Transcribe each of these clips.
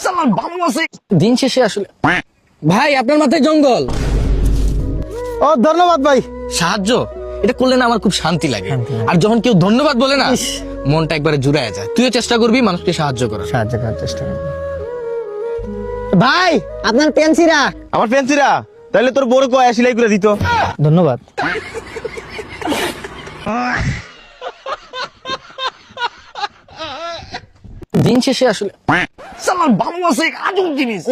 সালাম ভালো আছে দিন শেষে আসলে ভাই আপনার মাথায় জঙ্গল। ও ধন্যবাদ ভাই। সাহায্য এটা করলে না আমার খুব শান্তি লাগে, আর যখন কেউ ধন্যবাদ বলে না মনটা একবারে জুড়ায় যায়। তুইও চেষ্টা করবি মানুষকে সাহায্য করার। সাহায্য করার চেষ্টা করব ভাই। আপনার পেন্সিরা। আমার পেন্সিরা তাহলে তোর বড় কয় সেলাই করে দিত। ধন্যবাদ। দিন শেষে আসলে সালাম ভালো আছে আজব জিনিস।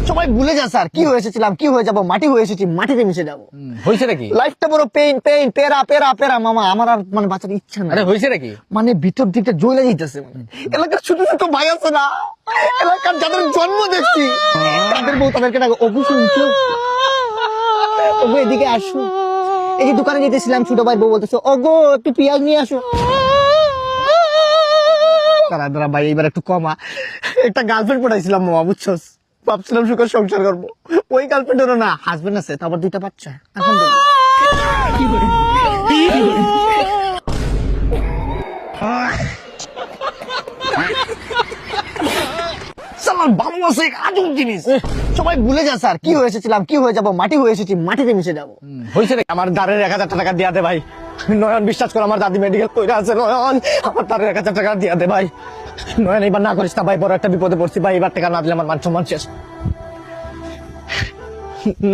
সবাই ভুলে যা স্যার, কি হয়েছিলাম, কি হয়ে যাব, মাটি হয়ে এসেছি, মাটিতে মিশে যাবো। হয়েছে নাকি? লাইফটা বড় পেইন পেইন, পেরা পেরা পেরা মামা। আমার আর মানে বাঁচার ইচ্ছা নাই। আরে হয়েছে নাকি? মানে ভিতর দিকটা জ্বলে যাইতেছে। এলাকার ছোট ছোট ভাই আছে না, এলাকার যাদের জন্ম দেখছি তাদের বউ তাদেরকে ডাকে, অপু শুনছো, অপু এদিকে আসো। এই যে দোকানে যেতেছিলাম, ছোট ভাই বউ বলতেছে, ওগো একটু পেঁয়াজ নিয়ে আসো। দাঁড়া দাঁড়া ভাই, এবার একটু কমা। একটা গার্লফ্রেন্ড পড়াইছিলাম মামা, বুঝছস, ভাবছিলাম সুখের সংসার করবো। ওই গার্লফ্রেন্ডেরও না হাজবেন্ড আছে, তারপর 2টা বাচ্চা। এখন সালাম ভালো আছে আজব জিনিস। সবাই ভুলে যা স্যার, কি হয়েছিলাম, কি হয়ে যাব, মাটি হয়ে এসেছি, মাটিতে মিশে যাবো। হয়েছে নাকি? আমার দাঁড়ের 1000 টাকা দিয়া দে ভাই। নয়ন বিশ্বাস করে, আমার দাদি মেডিকেল কইরা আছে। নয়ন আমার দাঁড়ের 1000 টাকা দিয়া দে ভাই। নয়ন এবার না করিস না ভাই, বড় একটা বিপদে পড়ছি ভাই। এবার টাকা না দিলে আমার মান সম্মান শেষ।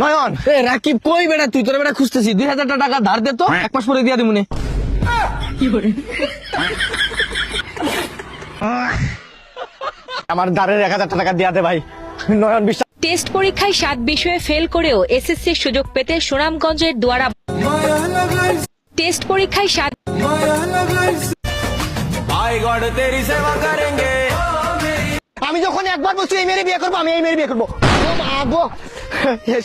নয়ন এ রাকিব কই বেটা, তুই তোর বেটা খুঁজতেছি। 2000 টাকা ধার দে তো, 1 মাস পরে দিয়া দিমুনে। আমার দাঁড়ের 1000 টাকা দিয়া দে ভাই। নয়ন বিশ্বাস। টেস্ট পরীক্ষায় 7 বিষয়ে ফেল করেও এসএসসির সুযোগ পেতে সুনামগঞ্জের দুয়ারা। টেস্ট পরীক্ষায় 7 আমি যখন একবার বলছি এই মেয়ের বিয়ে করবো, আমি এই মেয়ের বিয়ে করবো। ও মা গো,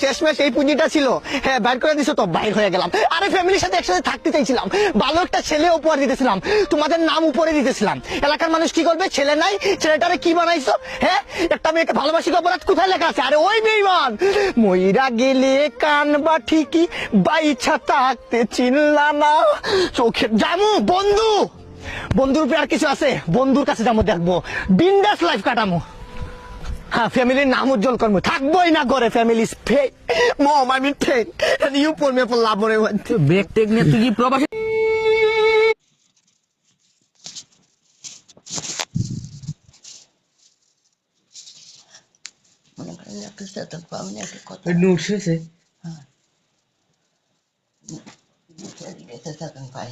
শেষমেশ এই পুঁজিটা ছিল। হ্যাঁ, বাইর করে দিছো তো, বাইর হয়ে গেলাম। আরে ফ্যামিলির সাথে একসাথে থাকতে চাইছিলাম, ভালো একটা ছেলে উপহার দিতেছিলাম, তোমাদের নাম উপরে দিতেছিলাম। এলাকার মানুষ কি করবে, ছেলে নাই, ছেলেটারে কি বানাইছো? হ্যাঁ, একটা মেয়েকে ভালোবাসি অপরাধ কোথায় লেখা আছে? আরে ওই বেঈমান, মইরা গেলে কানবা ঠিকই, বাইছা থাকতে চিনলা না। চোখের জামু বন্ধু, বন্ধুর উপরে আর কিছু আছে? বন্ধুর কাছে যাবো, দেখবো বিন্দাস লাইফ কাটামো। হ্যাঁ, ফ্যামিলির নাম উজ্জ্বল করবো, থাকবোই না করে। Family mom, I mean fake, and you put me for love মনে ওয়ান্ট। ব্রেক টেক নিয়ে তুই কি প্রবাসী? মনে করেন একটু চেতন পাবো না, একটু কথা নোটস হয়েছে। চেতন পাই।